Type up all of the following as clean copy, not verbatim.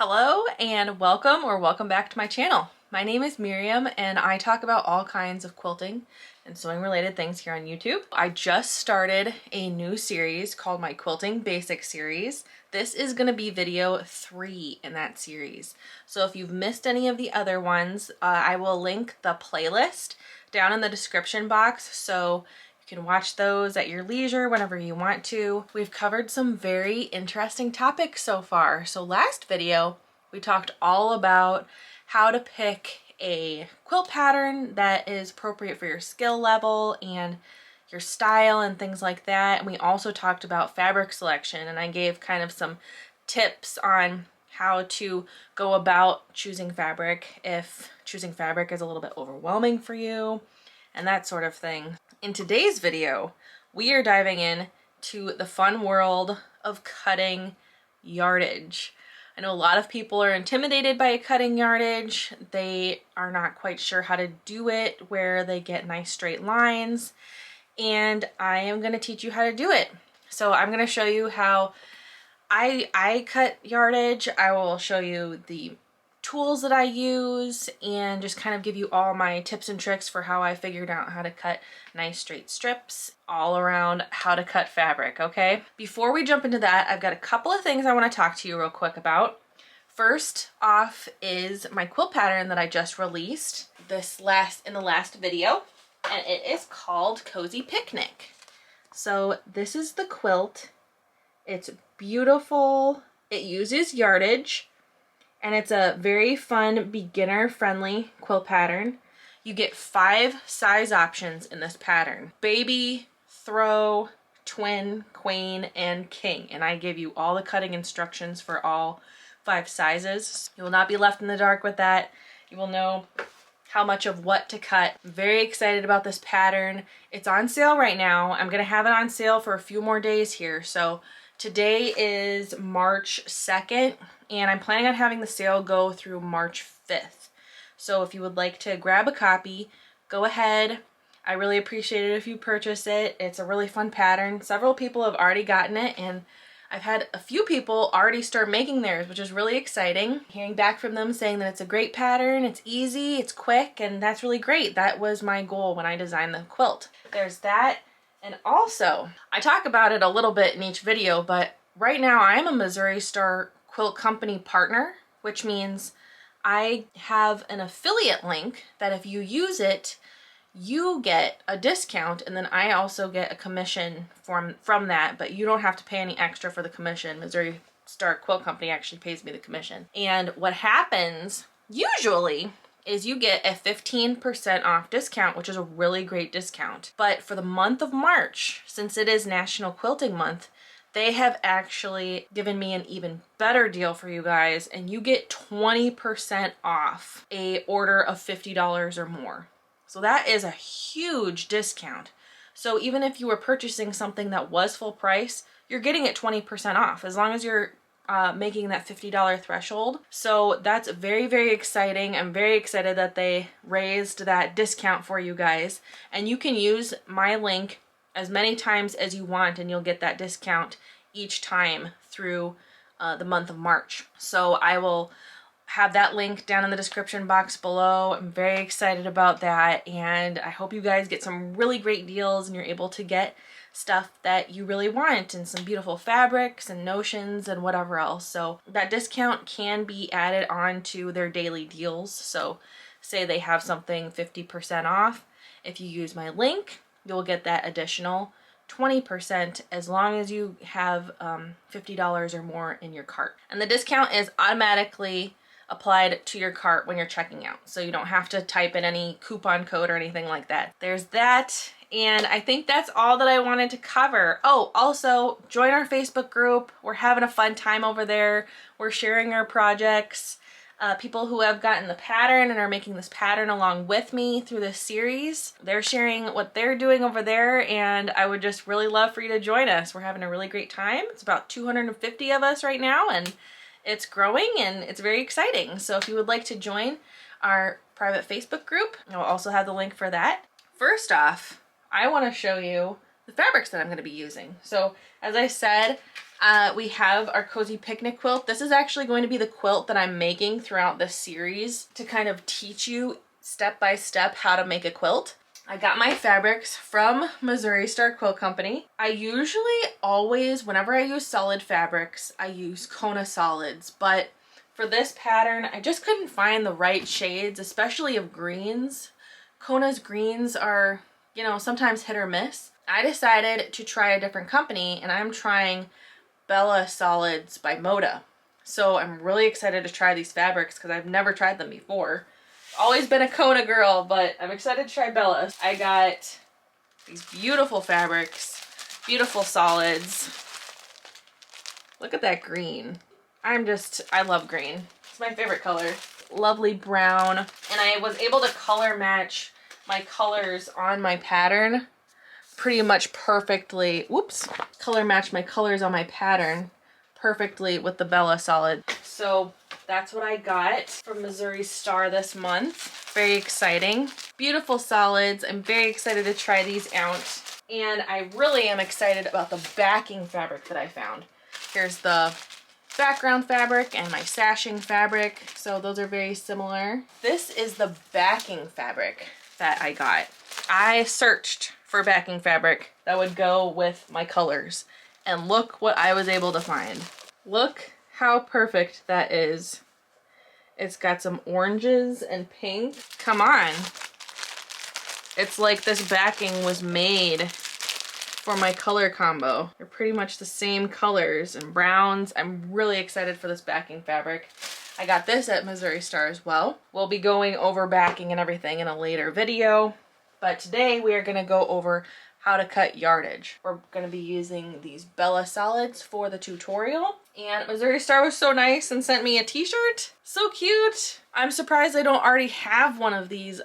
Hello and welcome back to my channel. My name is Miriam and I talk about all kinds of quilting and sewing related things here on YouTube. I just started a new series called my Quilting Basics series. This is going to be video 3 in that series. So if you've missed any of the other ones, I will link the playlist down in the description box so you can watch those at your leisure whenever you want to. We've covered some very interesting topics so far. So last video, we talked all about how to pick a quilt pattern that is appropriate for your skill level and your style and things like that. And we also talked about fabric selection, and I gave kind of some tips on how to go about choosing fabric if choosing fabric is a little bit overwhelming for you and that sort of thing. In today's video, we are diving in to the fun world of cutting yardage. I know a lot of people are intimidated by cutting yardage. They are not quite sure how to do it where they get nice straight lines, and I am going to teach you how to do it. So I'm going to show you how I cut yardage. I will show you the tools that I use and just kind of give you all my tips and tricks for how I figured out how to cut nice straight strips all around how to cut fabric, okay? Before we jump into that, I've got a couple of things I want to talk to you real quick about. First off is my quilt pattern that I just released in the last video, and it is called Cozy Picnic. So this is the quilt. It's beautiful. It uses yardage. And it's a very fun, beginner-friendly quilt pattern. You get 5 size options in this pattern: baby, throw, twin, queen, and king. And I give you all the cutting instructions for all 5 sizes. You will not be left in the dark with that. You will know how much of what to cut. I'm very excited about this pattern. It's on sale right now. I'm gonna have it on sale for a few more days here. So today is March 2nd, and I'm planning on having the sale go through March 5th. So if you would like to grab a copy, go ahead. I really appreciate it if you purchase it. It's a really fun pattern. Several people have already gotten it, and I've had a few people already start making theirs, which is really exciting. Hearing back from them saying that it's a great pattern, it's easy, it's quick, and that's really great. That was my goal when I designed the quilt. There's that. And also, I talk about it a little bit in each video, but right now I'm a Missouri Star Quilt Company partner, which means I have an affiliate link that if you use it, you get a discount, and then I also get a commission from that, but you don't have to pay any extra for the commission. Missouri Star Quilt Company actually pays me the commission. And what happens usually is you get a 15% off discount, which is a really great discount. But for the month of March, since it is National Quilting Month, they have actually given me an even better deal for you guys, and you get 20% off a order of $50 or more. So that is a huge discount. So even if you were purchasing something that was full price, you're getting it 20% off as long as you're making that $50 threshold. So that's very, very exciting. I'm very excited that they raised that discount for you guys. And you can use my link as many times as you want, and you'll get that discount each time through the month of March. So I will have that link down in the description box below. I'm very excited about that, and I hope you guys get some really great deals and you're able to get stuff that you really want and some beautiful fabrics and notions and whatever else. So that discount can be added on to their daily deals. So say they have something 50% off. If you use my link, you'll get that additional 20% as long as you have $50 or more in your cart. And the discount is automatically applied to your cart when you're checking out. So you don't have to type in any coupon code or anything like that. There's that. And I think that's all that I wanted to cover. Oh, also join our Facebook group. We're having a fun time over there. We're sharing our projects. People who have gotten the pattern and are making this pattern along with me through this series, they're sharing what they're doing over there, and I would just really love for you to join us. We're having a really great time. It's about 250 of us right now, and it's growing and it's very exciting. So if you would like to join our private Facebook group, I'll also have the link for that. First off, I want to show you the fabrics that I'm going to be using. So as I said, We have our cozy picnic quilt. This is actually going to be the quilt that I'm making throughout this series to kind of teach you step by step how to make a quilt. I got my fabrics from Missouri Star Quilt Company. I usually always, whenever I use solid fabrics, I use Kona solids, but for this pattern, I just couldn't find the right shades, especially of greens. Kona's greens are, you know, sometimes hit or miss. I decided to try a different company, and I'm trying Bella Solids by Moda. So I'm really excited to try these fabrics because I've never tried them before. Always been a Kona girl, but I'm excited to try Bella. I got these beautiful fabrics, beautiful solids. Look at that green. I love green. It's my favorite color. Lovely brown. And I was able to color match my colors on my pattern pretty much perfectly. Whoops. Color match my colors on my pattern perfectly with the Bella Solid. So that's what I got from Missouri Star this month. Very exciting. Beautiful solids. I'm very excited to try these out. And I really am excited about the backing fabric that I found. Here's the background fabric and my sashing fabric. So those are very similar. This is the backing fabric that I got. I searched for backing fabric that would go with my colors. And look what I was able to find. Look how perfect that is. It's got some oranges and pink. Come on. It's like this backing was made for my color combo. They're pretty much the same colors and browns. I'm really excited for this backing fabric. I got this at Missouri Star as well. We'll be going over backing and everything in a later video. But today we are going to go over how to cut yardage. We're going to be using these Bella Solids for the tutorial. And Missouri Star was so nice and sent me a t-shirt. So cute. I'm surprised I don't already have one of these.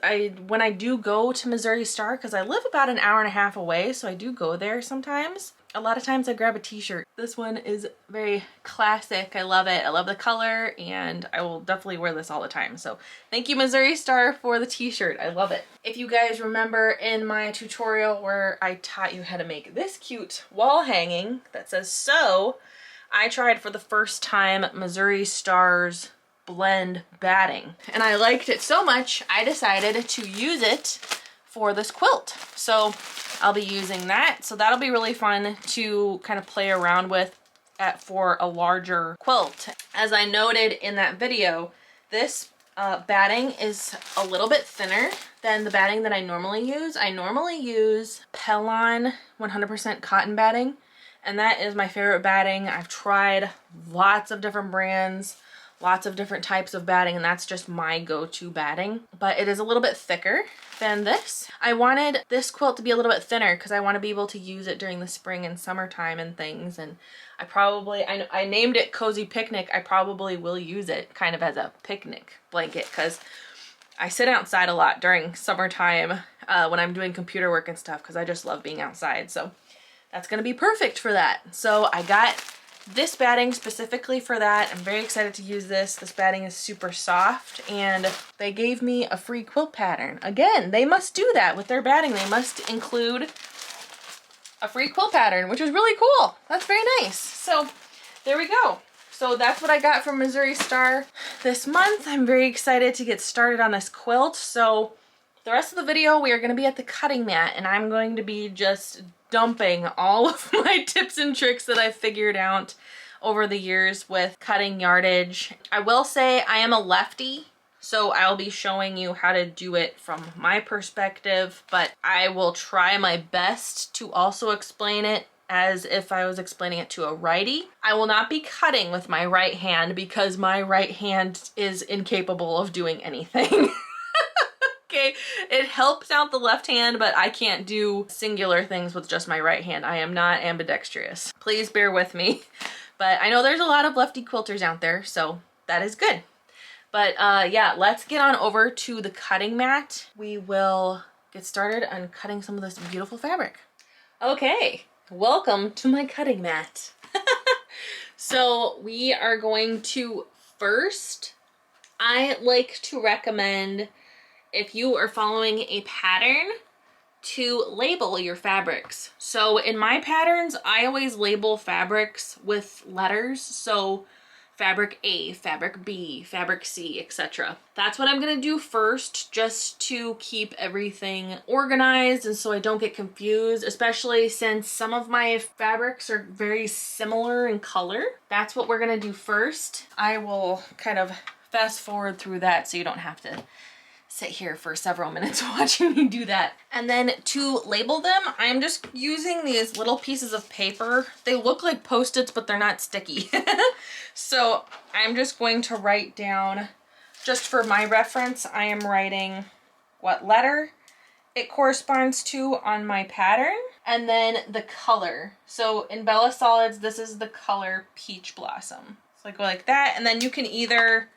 When I do go to Missouri Star, because I live about an hour and a half away, so I do go there sometimes. A lot of times I grab a t-shirt. This one is very classic. I love it. I love the color, and I will definitely wear this all the time. So thank you, Missouri Star, for the t-shirt. I love it. If you guys remember in my tutorial where I taught you how to make this cute wall hanging that says "sew," I tried for the first time Missouri Star's blend batting, and I liked it so much I decided to use it for this quilt. So I'll be using that. So that'll be really fun to kind of play around with for a larger quilt. As I noted in that video, this batting is a little bit thinner than the batting that I normally use. I normally use Pellon 100% cotton batting, and that is my favorite batting. I've tried lots of different brands, lots of different types of batting, and that's just my go-to batting. But it is a little bit thicker than this. I wanted this quilt to be a little bit thinner because I want to be able to use it during the spring and summertime and things. And I named it Cozy Picnic. I probably will use it kind of as a picnic blanket because I sit outside a lot during summertime when I'm doing computer work and stuff because I just love being outside. So that's going to be perfect for that. So I got this batting specifically for that. I'm very excited to use this. This batting is super soft, and they gave me a free quilt pattern. Again, they must do that with their batting. They must include a free quilt pattern, which is really cool. That's very nice. So there we go. So that's what I got from Missouri Star this month. I'm very excited to get started on this quilt. So the rest of the video, we are going to be at the cutting mat, and I'm going to be just dumping all of my tips and tricks that I've figured out over the years with cutting yardage. I will say I am a lefty, so I'll be showing you how to do it from my perspective, but I will try my best to also explain it as if I was explaining it to a righty. I will not be cutting with my right hand because my right hand is incapable of doing anything. Okay, it helps out the left hand, but I can't do singular things with just my right hand. I am not ambidextrous. Please bear with me. But I know there's a lot of lefty quilters out there, so that is good. But yeah, let's get on over to the cutting mat. We will get started on cutting some of this beautiful fabric. Okay, welcome to my cutting mat. So we are going to first, I like to recommend, if you are following a pattern, to label your fabrics. So in my patterns, I always label fabrics with letters. So fabric A, fabric B, fabric C, etc. That's what I'm gonna do first, just to keep everything organized and so I don't get confused, especially since some of my fabrics are very similar in color. That's what we're gonna do first. I will kind of fast forward through that so you don't have to sit here for several minutes watching me do that. And then to label them, I'm just using these little pieces of paper. They look like Post-its, but they're not sticky. So I'm just going to write down, just for my reference, I am writing what letter it corresponds to on my pattern, and then the color. So in Bella Solids, this is the color Peach Blossom. So I go like that, and then you can either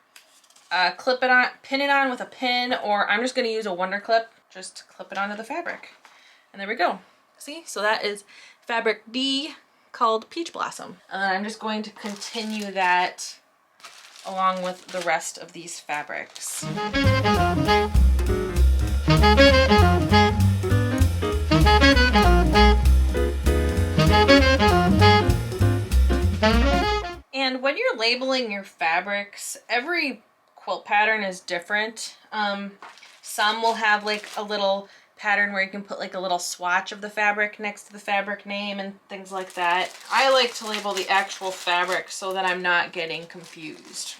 clip it on, pin it on with a pin, or I'm just going to use a Wonder Clip, just clip it onto the fabric. And there we go. See? So that is fabric B called Peach Blossom. And then I'm just going to continue that along with the rest of these fabrics. And when you're labeling your fabrics, every quilt pattern is different. Some will have like a little pattern where you can put like a little swatch of the fabric next to the fabric name and things like that. I like to label the actual fabric so that I'm not getting confused.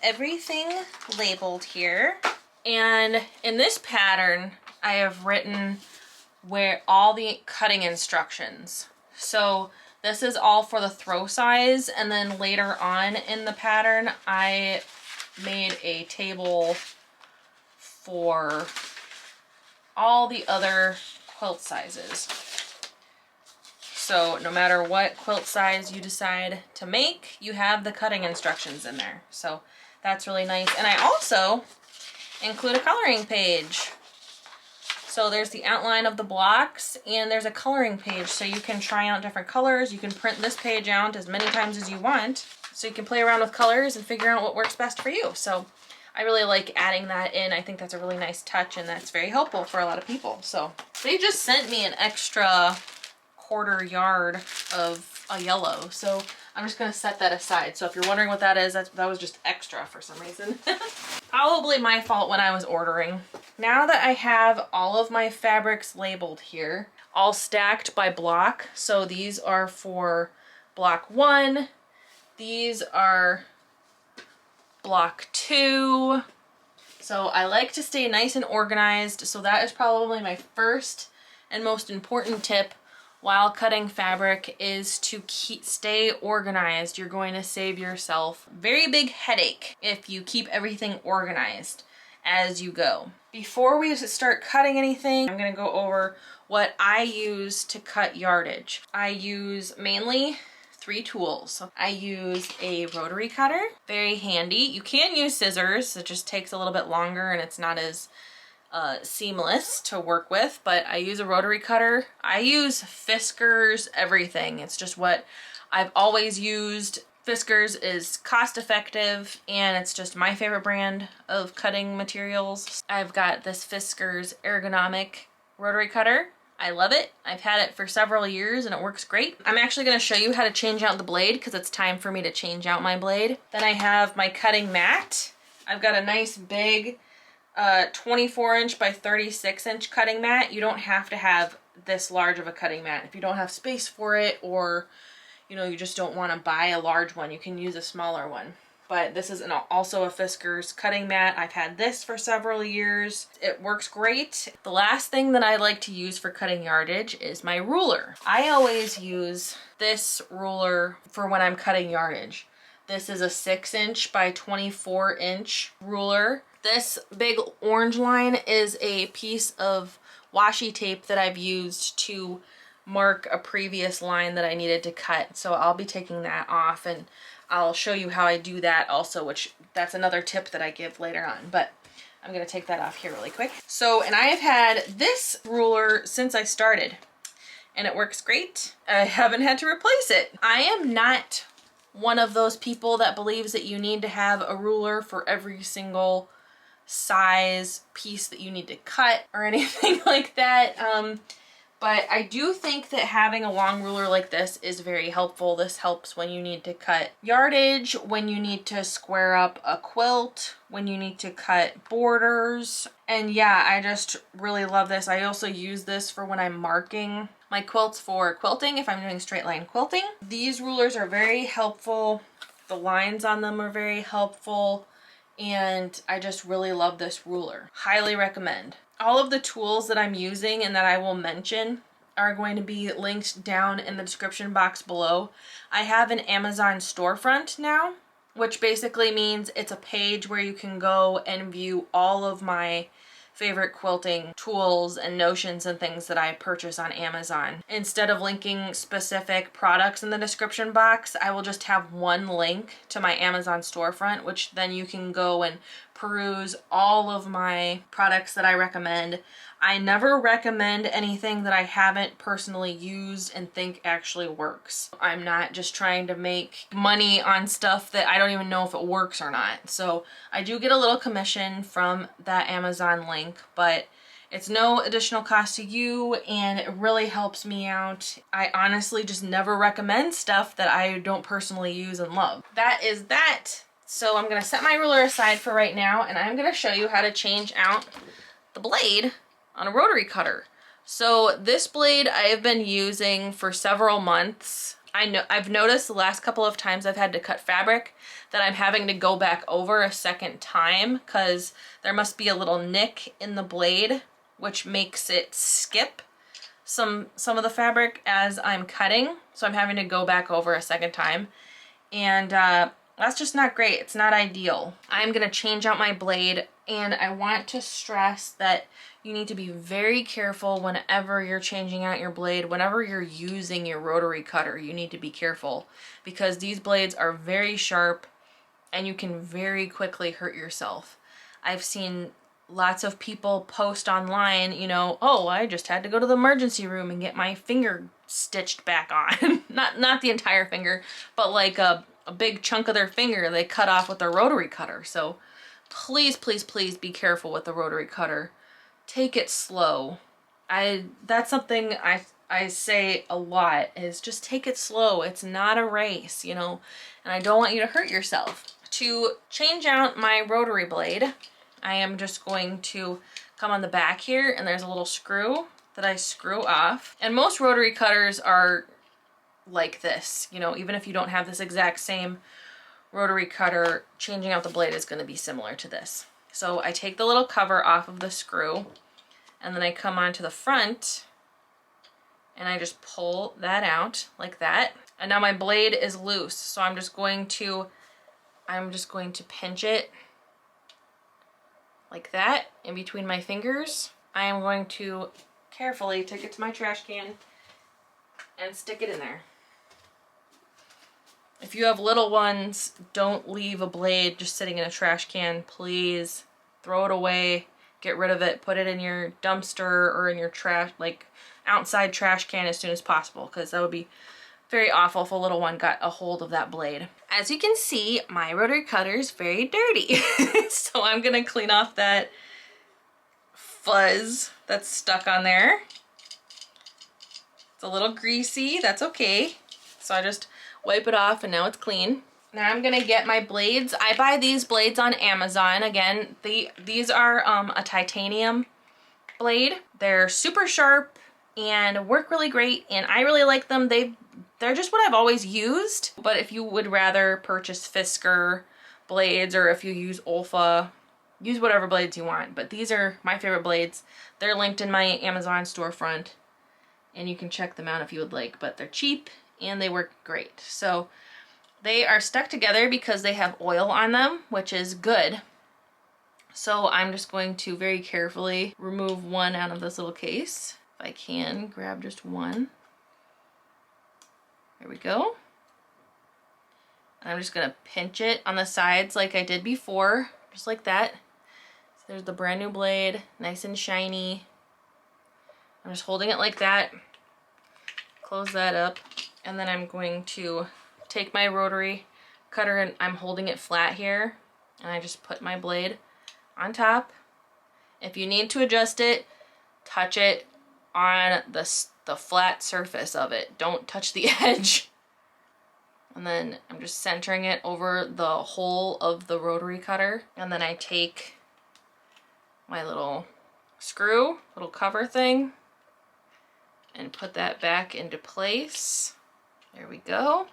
Everything labeled here, and in this pattern I have written where all the cutting instructions. So this is all for the throw size, and then later on in the pattern I made a table for all the other quilt sizes. So no matter what quilt size you decide to make, you have the cutting instructions in there. So that's really nice. And I also include a coloring page. So there's the outline of the blocks, and there's a coloring page so you can try out different colors. You can print this page out as many times as you want, so you can play around with colors and figure out what works best for you. So I really like adding that in. I think that's a really nice touch, and that's very helpful for a lot of people. So they just sent me an extra quarter yard of a yellow, so I'm just gonna set that aside. So if you're wondering what that is, that was just extra for some reason. Probably my fault when I was ordering. Now that I have all of my fabrics labeled here, all stacked by block, so these are for block 1, these are block 2. So I like to stay nice and organized, so that is probably my first and most important tip while cutting fabric, is to stay organized. You're going to save yourself a very big headache if you keep everything organized as you go. Before we start cutting anything, I'm gonna go over what I use to cut yardage. I use mainly 3 tools. I use a rotary cutter, very handy. You can use scissors, it just takes a little bit longer and it's not as seamless to work with, but I use a rotary cutter. I use Fiskars everything. It's just what I've always used. Fiskars is cost effective, and it's just my favorite brand of cutting materials. I've got this Fiskars ergonomic rotary cutter. I love it. I've had it for several years and it works great. I'm actually going to show you how to change out the blade because it's time for me to change out my blade. Then I have my cutting mat. I've got a nice big 24-inch by 36-inch cutting mat. You don't have to have this large of a cutting mat. If you don't have space for it, or you know, you just don't want to buy a large one, you can use a smaller one. But this is also a Fiskars cutting mat. I've had this for several years. It works great. The last thing that I like to use for cutting yardage is my ruler. I always use this ruler for when I'm cutting yardage. This is a 6-inch by 24-inch ruler. This big orange line is a piece of washi tape that I've used to mark a previous line that I needed to cut. So I'll be taking that off, and I'll show you how I do that also, which that's another tip that I give later on. But I'm gonna take that off here really quick. So, and I have had this ruler since I started, and it works great. I haven't had to replace it. I am not one of those people that believes that you need to have a ruler for every single size piece that you need to cut or anything like that. But I do think that having a long ruler like this is very helpful. This helps when you need to cut yardage, when you need to square up a quilt, when you need to cut borders. And yeah, I just really love this. I also use this for when I'm marking my quilts for quilting, if I'm doing straight line quilting. These rulers are very helpful. The lines on them are very helpful. And I just really love this ruler. Highly recommend. All of the tools that I'm using and that I will mention are going to be linked down in the description box below. I have an Amazon storefront now, which basically means it's a page where you can go and view all of my favorite quilting tools and notions and things that I purchase on Amazon. Instead of linking specific products in the description box, I will just have one link to my Amazon storefront, which then you can go and peruse all of my products that I recommend. I never recommend anything that I haven't personally used and think actually works. I'm not just trying to make money on stuff that I don't even know if it works or not. So I do get a little commission from that Amazon link, but it's no additional cost to you, and it really helps me out. I honestly just never recommend stuff that I don't personally use and love. That is that. So I'm gonna set my ruler aside for right now, and I'm gonna show you how to change out the blade on a rotary cutter. So this blade I have been using for several months. I've noticed the last couple of times I've had to cut fabric that I'm having to go back over a second time because there must be a little nick in the blade which makes it skip some of the fabric as I'm cutting. So I'm having to go back over a second time, and that's just not great. It's not ideal. I'm gonna change out my blade, and I want to stress that you need to be very careful whenever you're changing out your blade. Whenever you're using your rotary cutter, you need to be careful because these blades are very sharp and you can very quickly hurt yourself. I've seen lots of people post online, you know, oh, I just had to go to the emergency room and get my finger stitched back on. not the entire finger, but like a big chunk of their finger they cut off with their rotary cutter. So please, please, please be careful with the rotary cutter. Take it slow. That's something I say a lot, is just take it slow. It's not a race, you know, and I don't want you to hurt yourself. To change out my rotary blade, I am just going to come on the back here, and there's a little screw that I screw off. And most rotary cutters are like this, you know, even if you don't have this exact same rotary cutter, changing out the blade is going to be similar to this. So I take the little cover off of the screw, and then I come onto the front and I just pull that out like that. And now my blade is loose, so I'm just going to pinch it like that in between my fingers. I am going to carefully take it to my trash can and stick it in there. If you have little ones, don't leave a blade just sitting in a trash can, please. Throw it away, get rid of it, put it in your dumpster or in your trash, like outside trash can as soon as possible, because that would be very awful if a little one got a hold of that blade. As you can see, my rotary cutter is very dirty. So I'm gonna clean off that fuzz that's stuck on there. It's a little greasy, that's okay. So I just wipe it off, and now it's clean. Now I'm gonna get my blades. I buy these blades on Amazon. Again, these are a titanium blade. They're super sharp and work really great, and I really like them. They're just what I've always used. But if you would rather purchase Fisker blades, or if you use Olfa, use whatever blades you want. But these are my favorite blades. They're linked in my Amazon storefront, and you can check them out if you would like. But they're cheap and they work great. So they are stuck together because they have oil on them, which is good. So I'm just going to very carefully remove one out of this little case. If I can, grab just one. There we go. And I'm just gonna pinch it on the sides like I did before, just like that. So there's the brand new blade, nice and shiny. I'm just holding it like that. Close that up. And then I'm going to take my rotary cutter and I'm holding it flat here. And I just put my blade on top. If you need to adjust it, touch it on the flat surface of it. Don't touch the edge. And then I'm just centering it over the hole of the rotary cutter. And then I take my little screw, little cover thing, and put that back into place. There we go.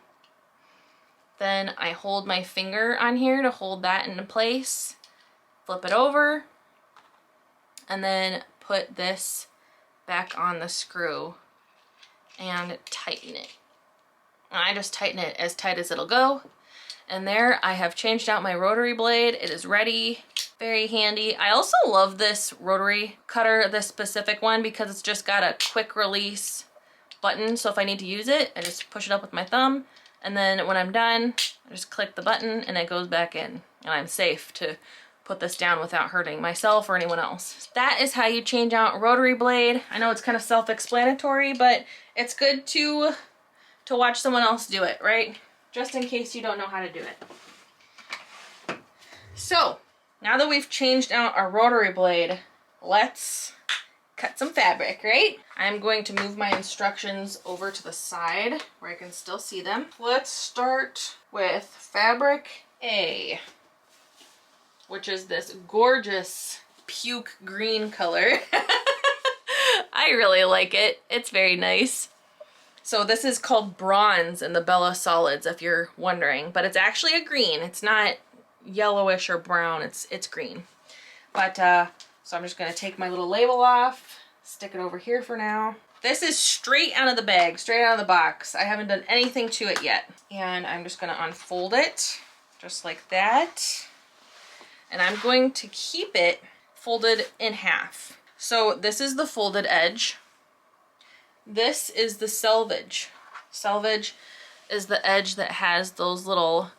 Then I hold my finger on here to hold that into place. Flip it over. And then put this back on the screw and tighten it. And I just tighten it as tight as it'll go. And there I have changed out my rotary blade. It is ready. Very handy. I also love this rotary cutter, this specific one, because it's just got a quick release button. So if I need to use it, I just push it up with my thumb. And then when I'm done, I just click the button and it goes back in. And I'm safe to put this down without hurting myself or anyone else. That is how you change out a rotary blade. I know it's kind of self-explanatory, but it's good to watch someone else do it, right? Just in case you don't know how to do it. So, now that we've changed out our rotary blade, let's cut some fabric, right? I'm going to move my instructions over to the side where I can still see them. Let's start with fabric A, which is this gorgeous puke green color. I really like it. It's very nice. So this is called bronze in the Bella Solids, if you're wondering, but it's actually a green. It's not yellowish or brown, it's green. But, so I'm just gonna take my little label off, stick it over here for now. This is straight out of the bag, straight out of the box. I haven't done anything to it yet. And I'm just gonna unfold it, just like that. And I'm going to keep it folded in half. So this is the folded edge. This is the selvage. Selvage is the edge that has those little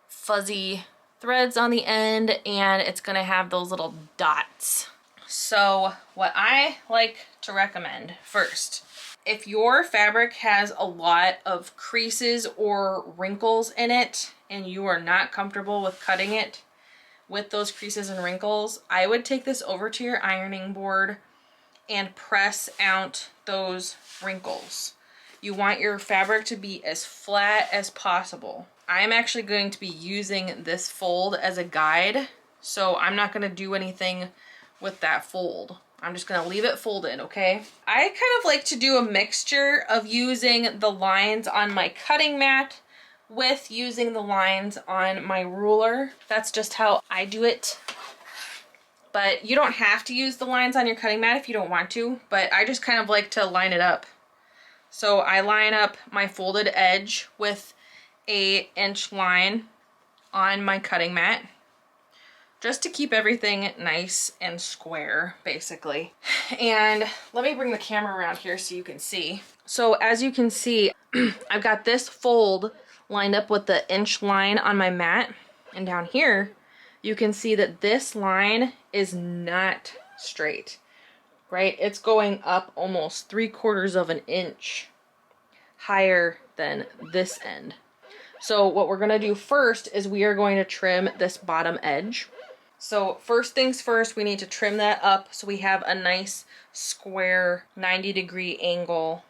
fuzzy threads on the end, and it's gonna have those little dots. So what I like to recommend first, if your fabric has a lot of creases or wrinkles in it and you are not comfortable with cutting it with those creases and wrinkles, I would take this over to your ironing board and press out those wrinkles. You want your fabric to be as flat as possible. I'm actually going to be using this fold as a guide, so I'm not gonna do anything with that fold. I'm just gonna leave it folded, okay? I kind of like to do a mixture of using the lines on my cutting mat with using the lines on my ruler. That's just how I do it. But you don't have to use the lines on your cutting mat if you don't want to, but I just kind of like to line it up. So I line up my folded edge with an inch line on my cutting mat, just to keep everything nice and square, basically. And let me bring the camera around here so you can see. So as you can see, I've got this fold lined up with the inch line on my mat, and down here, you can see that this line is not straight, right? It's going up almost 3/4 of an inch higher than this end. So what we're gonna do first is we are going to trim this bottom edge. So first things first, we need to trim that up so we have a nice square 90-degree angle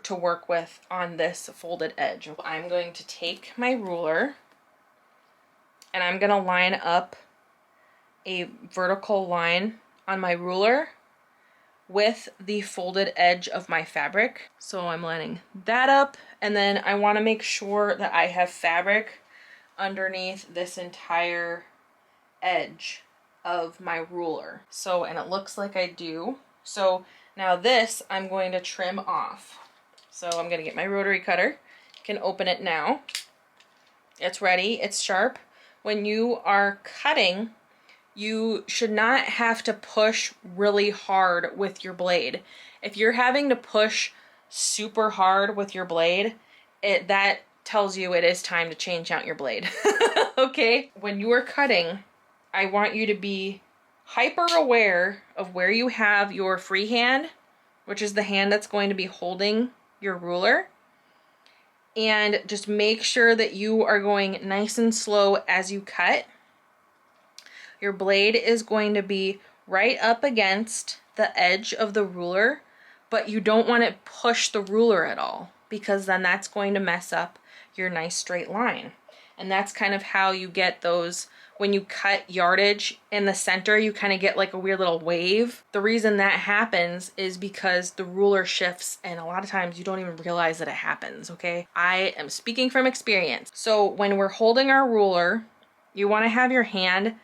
to work with on this folded edge. I'm going to take my ruler and I'm gonna line up a vertical line on my ruler with the folded edge of my fabric. So I'm lining that up, and then I wanna make sure that I have fabric underneath this entire edge of my ruler. So, and it looks like I do. So now this I'm going to trim off. So I'm gonna get my rotary cutter, can open it now. It's ready, it's sharp. When you are cutting, you should not have to push really hard with your blade. If you're having to push super hard with your blade, that tells you it is time to change out your blade. Okay? When you are cutting, I want you to be hyper aware of where you have your free hand, which is the hand that's going to be holding your ruler. And just make sure that you are going nice and slow as you cut. Your blade is going to be right up against the edge of the ruler, but you don't want to push the ruler at all, because then that's going to mess up your nice straight line. And that's kind of how you get those, when you cut yardage in the center, you kind of get like a weird little wave. The reason that happens is because the ruler shifts, and a lot of times you don't even realize that it happens, okay? I am speaking from experience. So when we're holding our ruler, you want to have your hand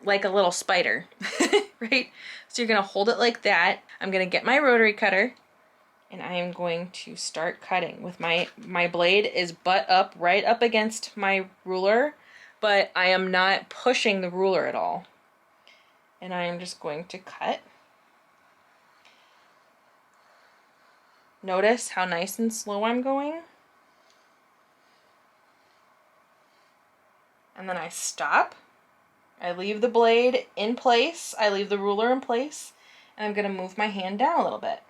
like a little spider, right? So you're gonna hold it like that. I'm gonna get my rotary cutter, and I am going to start cutting with my blade is butt up, right up against my ruler, but I am not pushing the ruler at all. And I am just going to cut. Notice how nice and slow I'm going. And then I stop. I leave the blade in place, I leave the ruler in place, and I'm gonna move my hand down a little bit.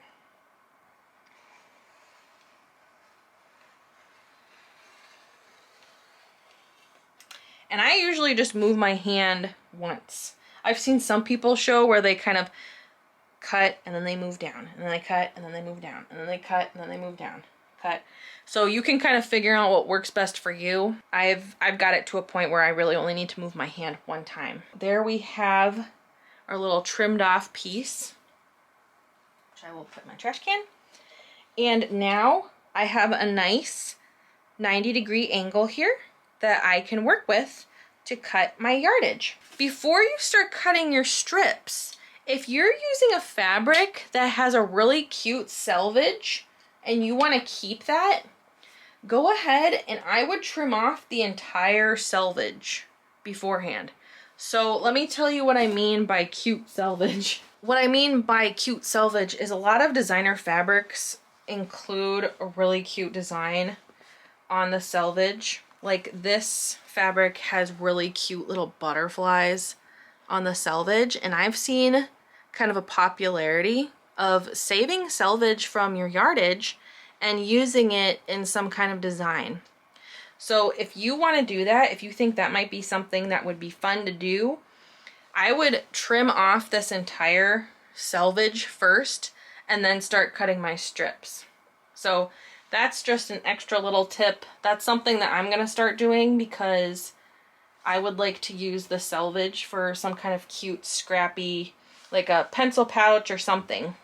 And I usually just move my hand once. I've seen some people show where they kind of cut and then they move down, and then they cut and then they move down, and then they cut and then they move down. Cut. So you can kind of figure out what works best for you. I've got it to a point where I really only need to move my hand one time. There we have our little trimmed off piece, which I will put in my trash can. And now I have a nice 90-degree angle here that I can work with to cut my yardage. Before you start cutting your strips, if you're using a fabric that has a really cute selvage and you want to keep that, go ahead and I would trim off the entire selvage beforehand. So let me tell you what I mean by cute selvage. What I mean by cute selvage is a lot of designer fabrics include a really cute design on the selvage. Like this fabric has really cute little butterflies on the selvage, and I've seen kind of a popularity of saving selvage from your yardage and using it in some kind of design. So if you want to do that, if you think that might be something that would be fun to do, I would trim off this entire selvage first and then start cutting my strips. So that's just an extra little tip. That's something that I'm gonna start doing because I would like to use the selvage for some kind of cute, scrappy, like a pencil pouch or something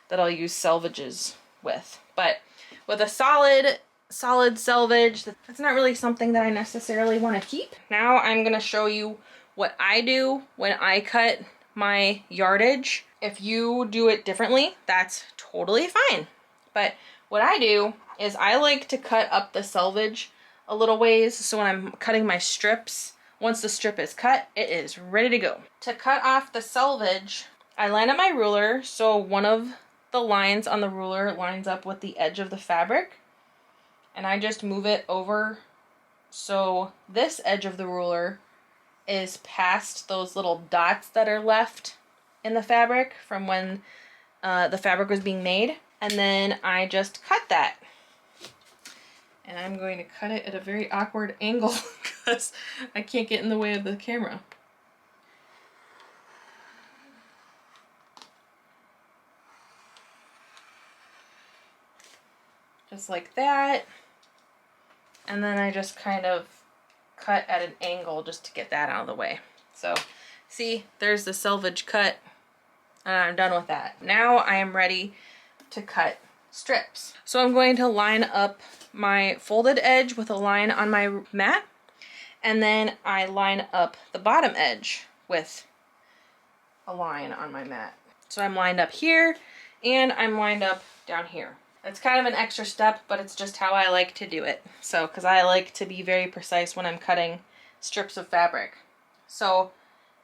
that I'll use selvages with. But with a solid selvage, that's not really something that I necessarily want to keep. Now I'm gonna show you what I do when I cut my yardage. If you do it differently, that's totally fine. But what I do is I like to cut up the selvage a little ways, so when I'm cutting my strips, once the strip is cut, it is ready to go. To cut off the selvage, I line up my ruler so one of the lines on the ruler lines up with the edge of the fabric, and I just move it over so this edge of the ruler is past those little dots that are left in the fabric from when the fabric was being made, and then I just cut that. And I'm going to cut it at a very awkward angle because I can't get in the way of the camera. Just like that. And then I just kind of cut at an angle just to get that out of the way. So see, there's the selvage cut, and I'm done with that. Now I am ready to cut strips. So I'm going to line up my folded edge with a line on my mat, and then I line up the bottom edge with a line on my mat. So I'm lined up here and I'm lined up down here. It's kind of an extra step, but it's just how I like to do it. So, because I like to be very precise when I'm cutting strips of fabric. So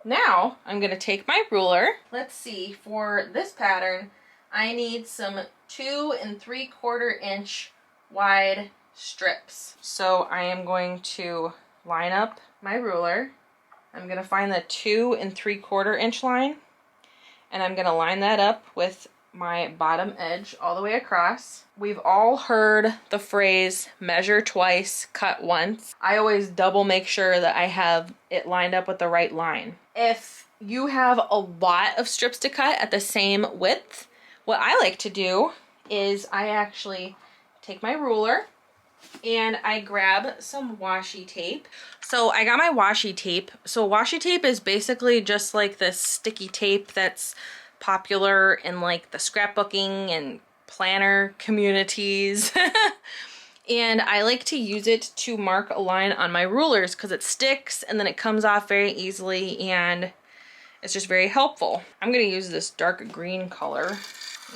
Now I'm gonna take my ruler. Let's see, for this pattern, I need some 2 3/4 inch wide strips. So I am going to line up my ruler. I'm gonna find the 2 3/4 inch line, and I'm gonna line that up with my bottom edge all the way across. We've all heard the phrase measure twice, cut once. I always double make sure that I have it lined up with the right line. If you have a lot of strips to cut at the same width, what I like to do is I actually take my ruler and I grab some washi tape. So I got my washi tape. So washi tape is basically just like this sticky tape that's popular in like the scrapbooking and planner communities. And I like to use it to mark a line on my rulers because it sticks and then it comes off very easily and it's just very helpful. I'm gonna use this dark green color,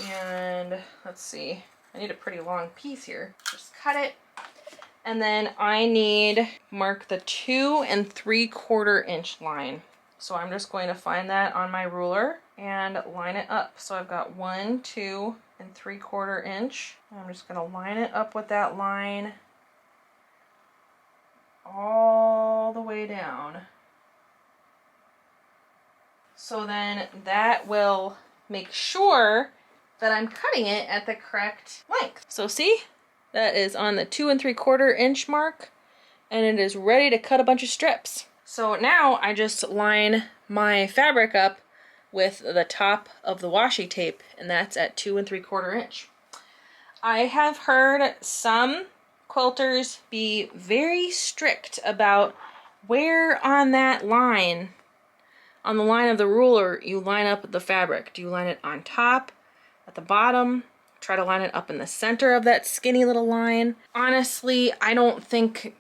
and let's see, I need a pretty long piece here. Just cut it. And then I need mark the 2 3/4 inch line. So I'm just going to find that on my ruler and line it up. So I've got 1, 2 3/4 inch. I'm just going to line it up with that line all the way down. So then that will make sure that I'm cutting it at the correct length. So see, that is on the 2 3/4 inch mark, and it is ready to cut a bunch of strips. So now I just line my fabric up with the top of the washi tape, and that's at 2 3/4 inch. I have heard some quilters be very strict about where on that line, on the line of the ruler, you line up the fabric. Do you line it on top, at the bottom? Try to line it up in the center of that skinny little line. Honestly, I don't think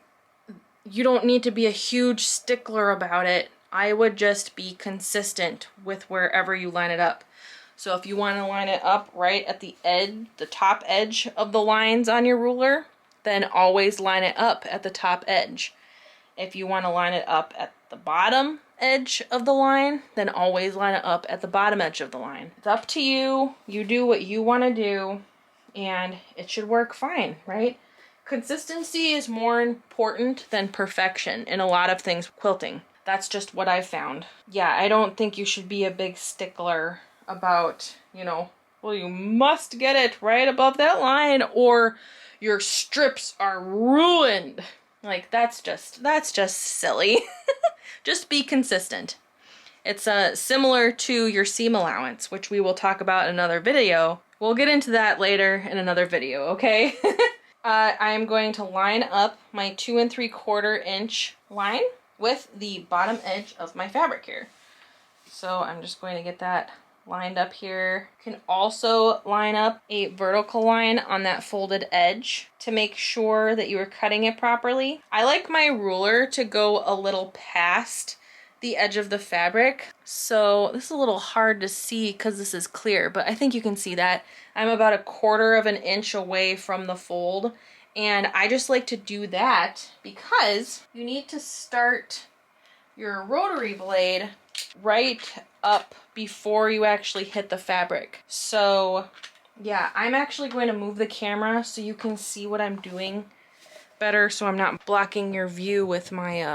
you don't need to be a huge stickler about it. I would just be consistent with wherever you line it up. So if you want to line it up right at the edge, the top edge of the lines on your ruler, then always line it up at the top edge. If you want to line it up at the bottom edge of the line, then always line it up at the bottom edge of the line. It's up to you. You do what you want to do, and it should work fine, right? Consistency is more important than perfection in a lot of things quilting. That's just what I've found. Yeah, I don't think you should be a big stickler about, you know, well, you must get it right above that line or your strips are ruined. Like, that's just silly. Just be consistent. It's similar to your seam allowance, which we will talk about in another video. We'll get into that later in another video, okay? I am going to line up my 2 3/4 inch line with the bottom edge of my fabric here. So I'm just going to get that lined up here. You can also line up a vertical line on that folded edge to make sure that you are cutting it properly. I like my ruler to go a little past the edge of the fabric. So this is a little hard to see because this is clear, but I think you can see that. I'm about 1/4 inch away from the fold, and I just like to do that because you need to start your rotary blade right up before you actually hit the fabric. So yeah, I'm actually going to move the camera so you can see what I'm doing better, so I'm not blocking your view with my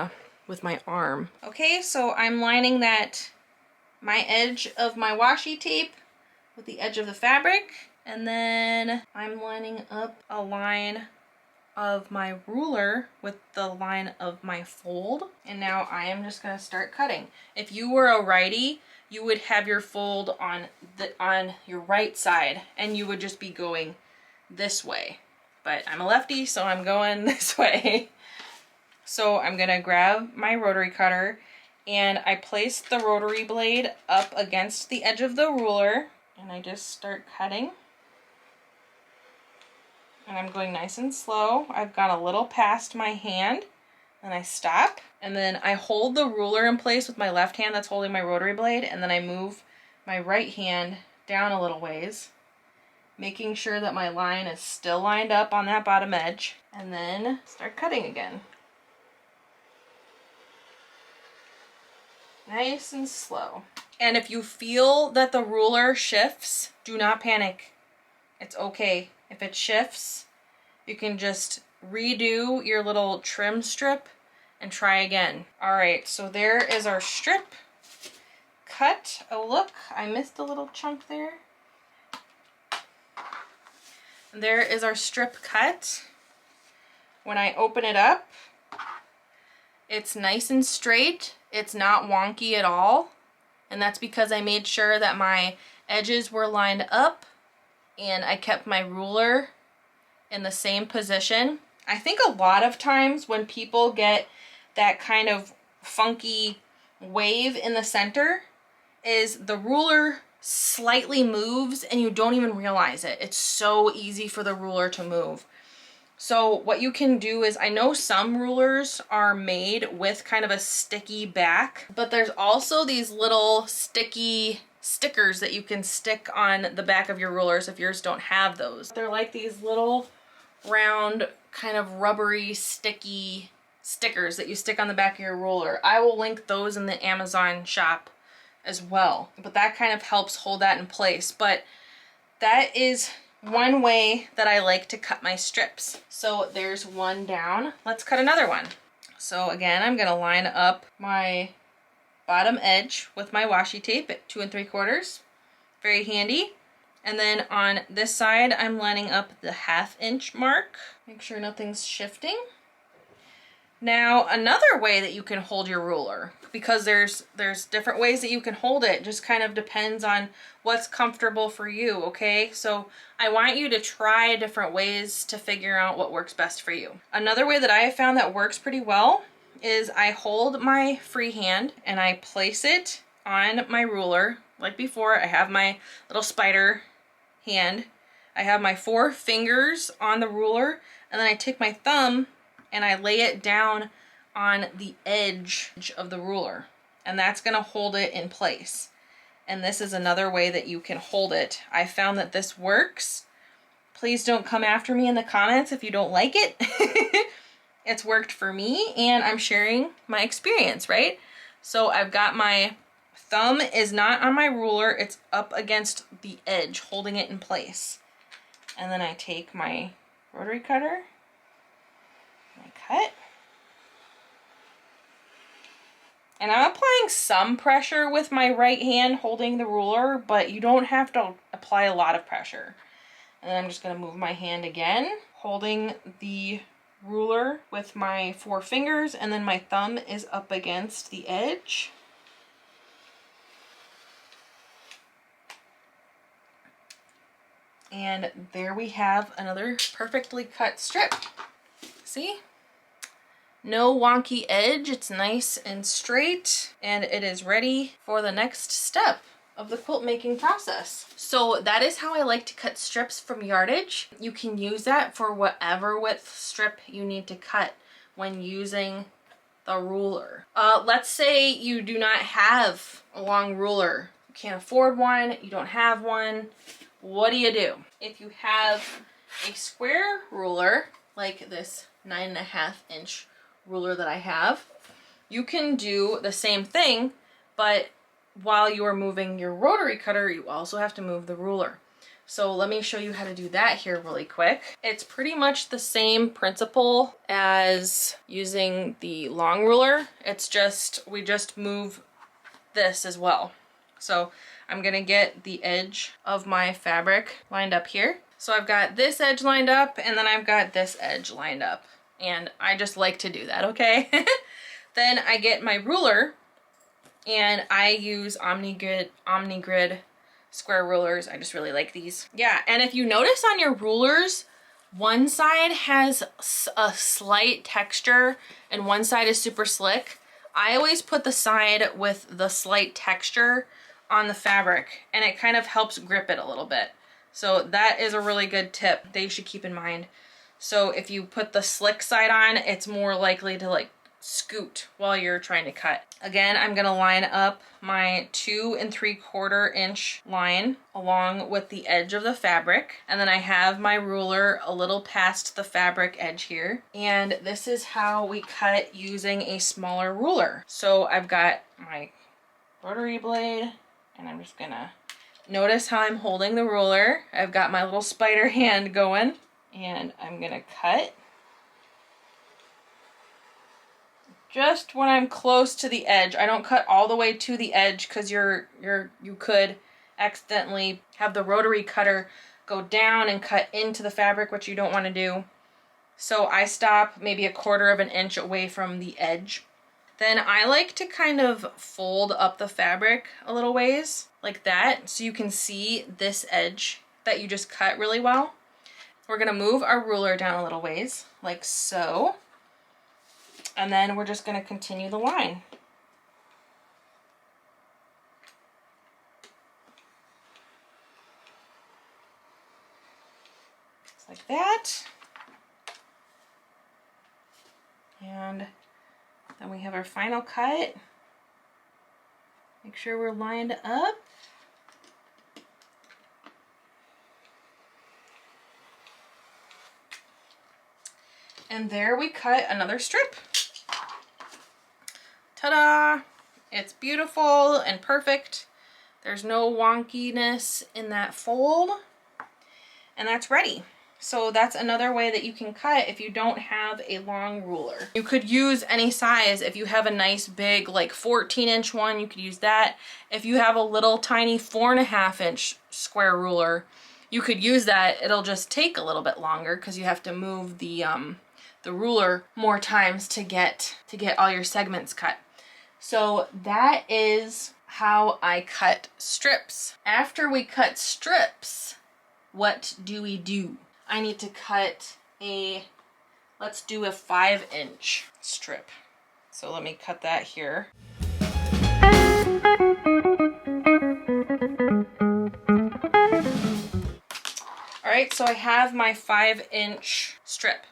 arm. Okay, so I'm lining my edge of my washi tape with the edge of the fabric, and then I'm lining up a line of my ruler with the line of my fold, and now I am just going to start cutting. If you were a righty, you would have your fold on your right side, and you would just be going this way. But I'm a lefty, so I'm going this way. So I'm going to grab my rotary cutter, and I place the rotary blade up against the edge of the ruler, and I just start cutting. And I'm going nice and slow. I've gone a little past my hand, and I stop. And then I hold the ruler in place with my left hand that's holding my rotary blade, and then I move my right hand down a little ways, making sure that my line is still lined up on that bottom edge, and then start cutting again. Nice and slow. And if you feel that the ruler shifts, do not panic. It's okay. If it shifts, you can just redo your little trim strip and try again. All right, so there is our strip cut. Oh, look, I missed a little chunk there. There is our strip cut. When I open it up, it's nice and straight. It's not wonky at all. And that's because I made sure that my edges were lined up and I kept my ruler in the same position. I think a lot of times when people get that kind of funky wave in the center is the ruler slightly moves and you don't even realize it. It's so easy for the ruler to move. So what you can do is, I know some rulers are made with kind of a sticky back, but there's also these little sticky stickers that you can stick on the back of your rulers if yours don't have those. They're like these little round kind of rubbery sticky stickers that you stick on the back of your ruler. I will link those in the Amazon shop as well, but that kind of helps hold that in place. But that is one way that I like to cut my strips. So there's one down. Let's cut another one. So again, I'm gonna line up my bottom edge with my washi tape at 2 3/4. Very handy. And then on this side, I'm lining up the 1/2 inch mark. Make sure nothing's shifting. Now, another way that you can hold your ruler, because there's different ways that you can hold it, just kind of depends on what's comfortable for you, okay? So I want you to try different ways to figure out what works best for you. Another way that I have found that works pretty well is I hold my free hand and I place it on my ruler. Like before, I have my little spider hand. I have my 4 fingers on the ruler, and then I take my thumb and I lay it down on the edge of the ruler, and that's gonna hold it in place. And this is another way that you can hold it. I found that this works. Please don't come after me in the comments if you don't like it. It's worked for me, and I'm sharing my experience, right? So I've got my thumb is not on my ruler, it's up against the edge, holding it in place. And then I take my rotary cutter, I cut. And I'm applying some pressure with my right hand holding the ruler, but you don't have to apply a lot of pressure. And then I'm just gonna move my hand again, holding the ruler with my 4 fingers, and then my thumb is up against the edge. And there we have another perfectly cut strip. See? No wonky edge, it's nice and straight, and it is ready for the next step of the quilt making process. So that is how I like to cut strips from yardage. You can use that for whatever width strip you need to cut when using the ruler. Let's say you do not have a long ruler. You can't afford one, you don't have one. What do you do? If you have a square ruler, like this 9.5 inch ruler that I have, you can do the same thing, but while you are moving your rotary cutter, you also have to move the ruler. So let me show you how to do that here really quick. It's pretty much the same principle as using the long ruler. It's just, we just move this as well. So I'm gonna get the edge of my fabric lined up here. So I've got this edge lined up, and then I've got this edge lined up. And I just like to do that, okay? Then I get my ruler, and I use OmniGrid square rulers. I just really like these. Yeah, and if you notice on your rulers, one side has a slight texture and one side is super slick. I always put the side with the slight texture on the fabric, and it kind of helps grip it a little bit. So that is a really good tip that you should keep in mind. So if you put the slick side on, it's more likely to like scoot while you're trying to cut. Again, I'm gonna line up my 2 3/4 inch line along with the edge of the fabric. And then I have my ruler a little past the fabric edge here. And this is how we cut using a smaller ruler. So I've got my rotary blade, and I'm just gonna notice how I'm holding the ruler. I've got my little spider hand going, and I'm gonna cut just when I'm close to the edge. I don't cut all the way to the edge because you could accidentally have the rotary cutter go down and cut into the fabric, which you don't want to do. So I stop maybe 1/4 of an inch away from the edge. Then I like to kind of fold up the fabric a little ways like that so you can see this edge that you just cut really well. We're gonna move our ruler down a little ways like so. And then we're just gonna continue the line. Just like that. And then we have our final cut. Make sure we're lined up. And there we cut another strip. Ta-da! It's beautiful and perfect. There's no wonkiness in that fold. And that's ready. So that's another way that you can cut if you don't have a long ruler. You could use any size. If you have a nice big like 14-inch one, you could use that. If you have a little tiny 4.5-inch square ruler, you could use that. It'll just take a little bit longer because you have to move the ruler more times to get all your segments cut. So that is how I cut strips. After we cut strips, what do we do? I need to cut let's do a 5-inch strip. So let me cut that here. All right, so I have my 5-inch strip.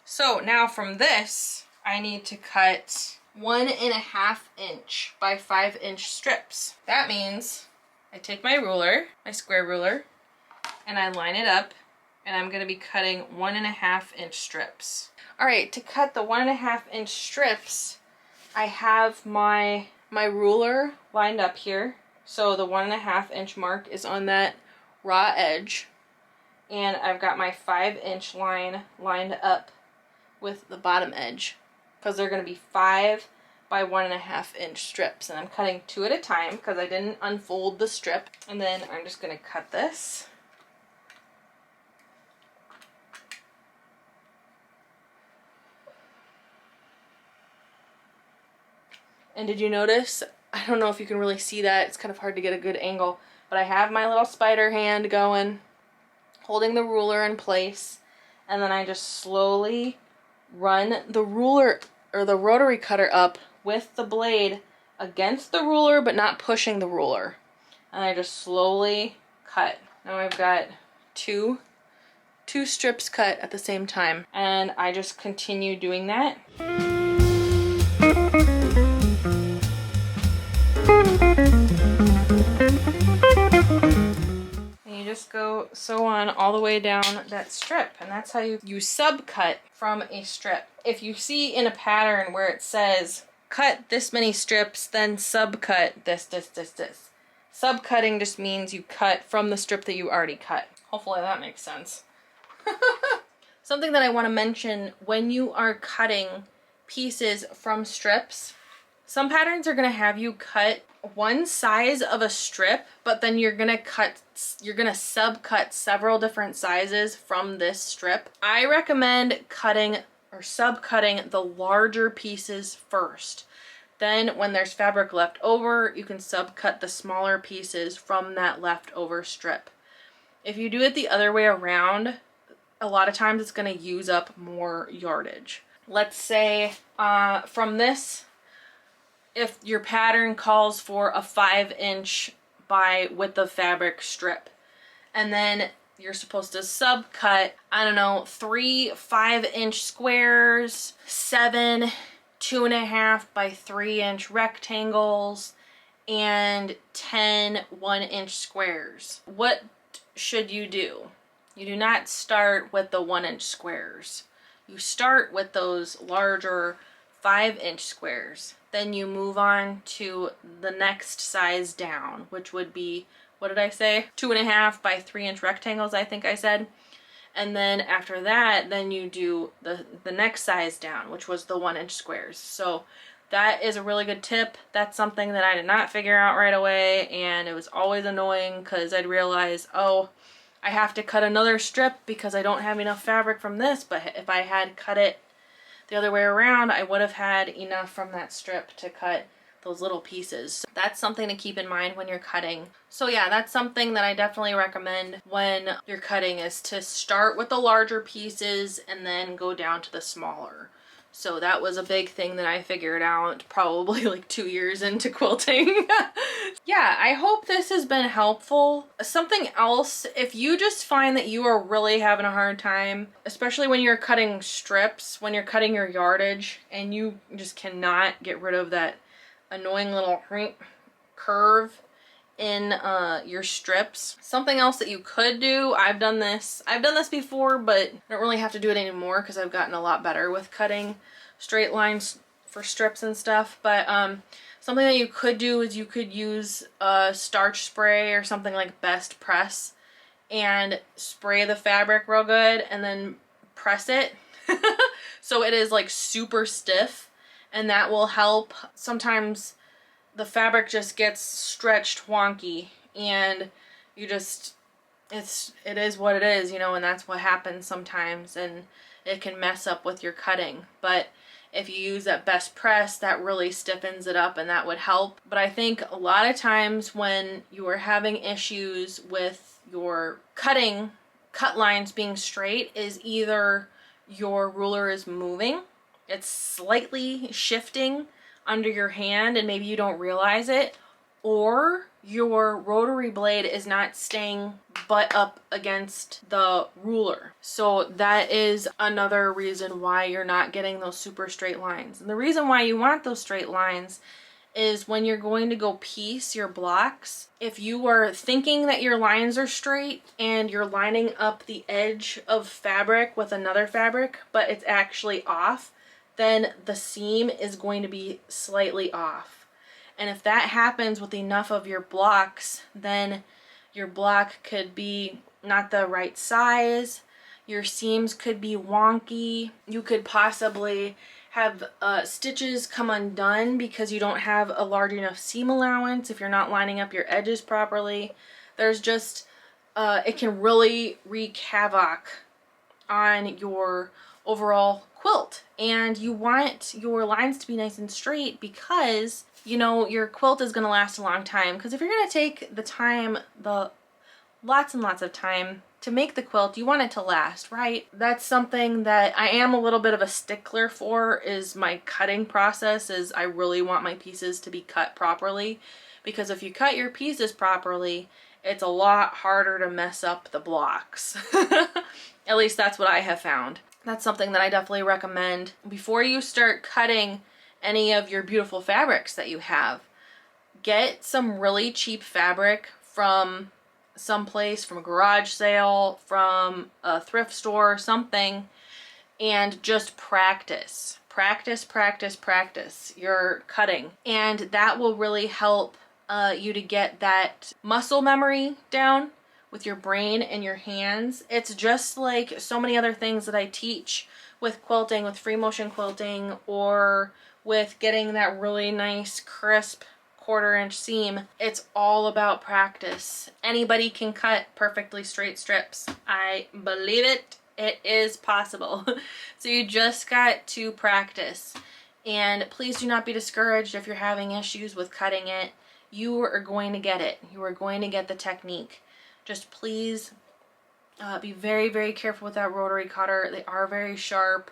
So now from this, I need to cut 1.5-inch by 5-inch strips. That means I take my ruler, my square ruler, and I line it up, and I'm gonna be cutting 1.5-inch strips. All right, to cut the 1.5-inch strips, I have my ruler lined up here. So the 1.5-inch mark is on that raw edge. And I've got my 5-inch line lined up with the bottom edge because they're gonna be 5 by 1.5-inch strips. And I'm cutting 2 at a time because I didn't unfold the strip. And then I'm just gonna cut this. And did you notice, I don't know if you can really see that, it's kind of hard to get a good angle, but I have my little spider hand going, holding the ruler in place, and then I just slowly run the ruler or the rotary cutter up with the blade against the ruler but not pushing the ruler. And I just slowly cut. Now I've got two strips cut at the same time, and I just continue doing that. And you just go sew on all the way down that strip, and that's how you subcut from a strip. If you see in a pattern where it says cut this many strips, then subcut this. Subcutting just means you cut from the strip that you already cut. Hopefully that makes sense. Something that I want to mention when you are cutting pieces from strips, some patterns are going to have you cut one size of a strip, but then you're going to subcut several different sizes from this strip. I recommend cutting or subcutting the larger pieces first. Then when there's fabric left over, you can subcut the smaller pieces from that leftover strip. If you do it the other way around, a lot of times it's going to use up more yardage. Let's say from this, if your pattern calls for a 5-inch by width of fabric strip, and then you're supposed to subcut, I don't know, 3 5-inch squares, 7 2.5 by 3-inch rectangles, and 10 1-inch squares. What should you do? You do not start with the 1-inch squares. You start with those larger 5-inch squares. Then you move on to the next size down, which would be, what did I say? 2.5 by 3-inch rectangles, I think I said. And then after that, then you do the next size down, which was the 1-inch squares. So that is a really good tip. That's something that I did not figure out right away, and it was always annoying because I'd realize, oh, I have to cut another strip because I don't have enough fabric from this, but if I had cut it the other way around, I would have had enough from that strip to cut those little pieces. That's something to keep in mind when you're cutting. So yeah, that's something that I definitely recommend when you're cutting, is to start with the larger pieces and then go down to the smaller. So that was a big thing that I figured out probably like 2 years into quilting. Yeah, I hope this has been helpful. Something else, if you just find that you are really having a hard time, especially when you're cutting strips, when you're cutting your yardage, and you just cannot get rid of that annoying little curve in your strips. Something else that you could do, I've done this before, but I don't really have to do it anymore because I've gotten a lot better with cutting straight lines for strips and stuff. But something that you could do is you could use a starch spray or something like Best Press and spray the fabric real good and then press it so it is like super stiff, and that will help. Sometimes the fabric just gets stretched wonky and you just, it is what it is, you know, and that's what happens sometimes, and it can mess up with your cutting. But if you use that Best Press, that really stiffens it up and that would help. But I think a lot of times when you are having issues with your cut lines being straight, is either your ruler is moving, it's slightly shifting under your hand and maybe you don't realize it, or your rotary blade is not staying butt up against the ruler. So that is another reason why you're not getting those super straight lines. And the reason why you want those straight lines is when you're going to go piece your blocks, if you are thinking that your lines are straight and you're lining up the edge of fabric with another fabric, but it's actually off, then the seam is going to be slightly off. And if that happens with enough of your blocks, then your block could be not the right size, your seams could be wonky, you could possibly have stitches come undone because you don't have a large enough seam allowance if you're not lining up your edges properly. There's just, it can really wreak havoc on your overall quilt. And you want your lines to be nice and straight because, you know, your quilt is going to last a long time. Because if you're going to take the time, lots and lots of time to make the quilt, you want it to last, right? That's something that I am a little bit of a stickler for, is my cutting process. Is I really want my pieces to be cut properly, because if you cut your pieces properly, it's a lot harder to mess up the blocks. At least that's what I have found. That's something that I definitely recommend. Before you start cutting any of your beautiful fabrics that you have, get some really cheap fabric from someplace, from a garage sale, from a thrift store, something, and just practice your cutting. And that will really help you to get that muscle memory down with your brain and your hands. It's just like so many other things that I teach with quilting, with free motion quilting, or with getting that really nice crisp 1/4-inch seam. It's all about practice. Anybody can cut perfectly straight strips. I believe it. It is possible. So you just got to practice. And please do not be discouraged if you're having issues with cutting it. You are going to get it. You are going to get the technique. Just please be very, very careful with that rotary cutter. They are very sharp.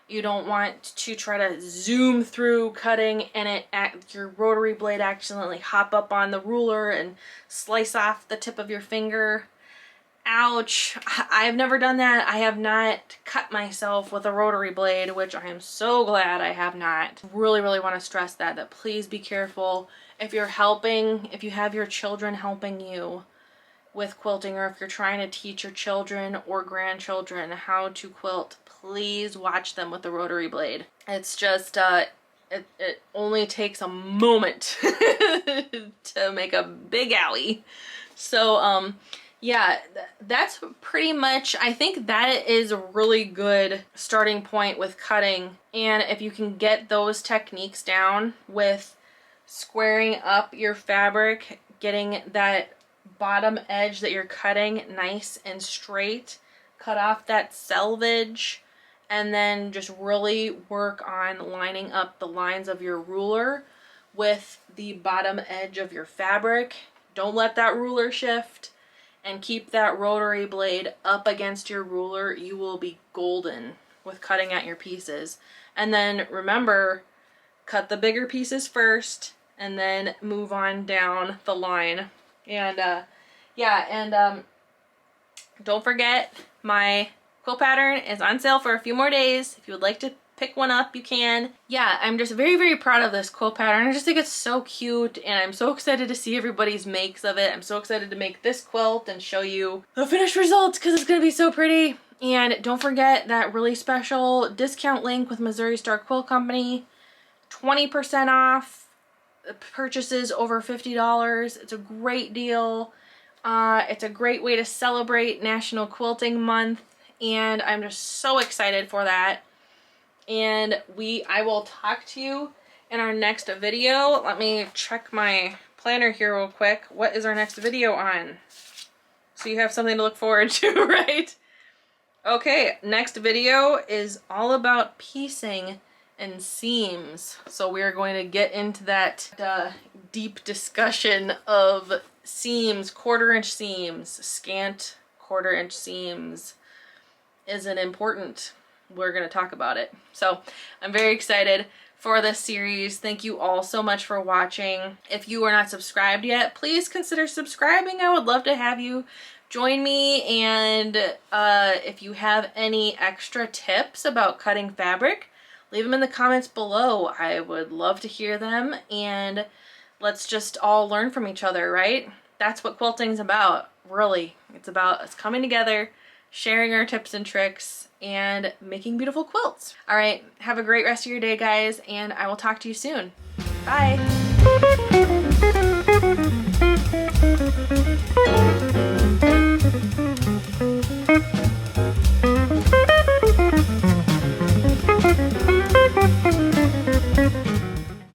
You don't want to try to zoom through cutting and your rotary blade accidentally hop up on the ruler and slice off the tip of your finger. Ouch. I've never done that. I have not cut myself with a rotary blade, which I am so glad I have not. Really, really want to stress that please be careful. If you're helping, if you have your children helping you with quilting, or if you're trying to teach your children or grandchildren how to quilt, please watch them with the rotary blade. It's just, it only takes a moment to make a big owie. So, yeah, that's pretty much, I think that is a really good starting point with cutting. And if you can get those techniques down with squaring up your fabric, getting that bottom edge that you're cutting nice and straight, cut off that selvage, and then just really work on lining up the lines of your ruler with the bottom edge of your fabric. Don't let that ruler shift, and keep that rotary blade up against your ruler. You will be golden with cutting at your pieces. And then remember, cut the bigger pieces first and then move on down the line. And yeah, and don't forget, my quilt pattern is on sale for a few more days. If you would like to pick one up, you can. Yeah, I'm just very, very proud of this quilt pattern. I just think it's so cute, and I'm so excited to see everybody's makes of it. I'm so excited to make this quilt and show you the finished results because it's gonna be so pretty. And don't forget that really special discount link with Missouri Star Quilt Company, 20% off purchases over $50. It's a great deal. It's a great way to celebrate National Quilting Month, and I'm just so excited for that. And I will talk to you in our next video. Let me check my planner here real quick. What is our next video on? So you have something to look forward to, right? Okay, next video is all about piecing and seams. So we are going to get into that deep discussion of seams, 1/4 inch seams, scant 1/4 inch seams. Is it important? We're going to talk about it. So I'm very excited for this series. Thank you all so much for watching. If you are not subscribed yet, please consider subscribing. I would love to have you join me. And if you have any extra tips about cutting fabric, leave them in the comments below. I would love to hear them, and let's just all learn from each other, right? That's what quilting's about, really. It's about us coming together, sharing our tips and tricks, and making beautiful quilts. All right, have a great rest of your day, guys, and I will talk to you soon. Bye.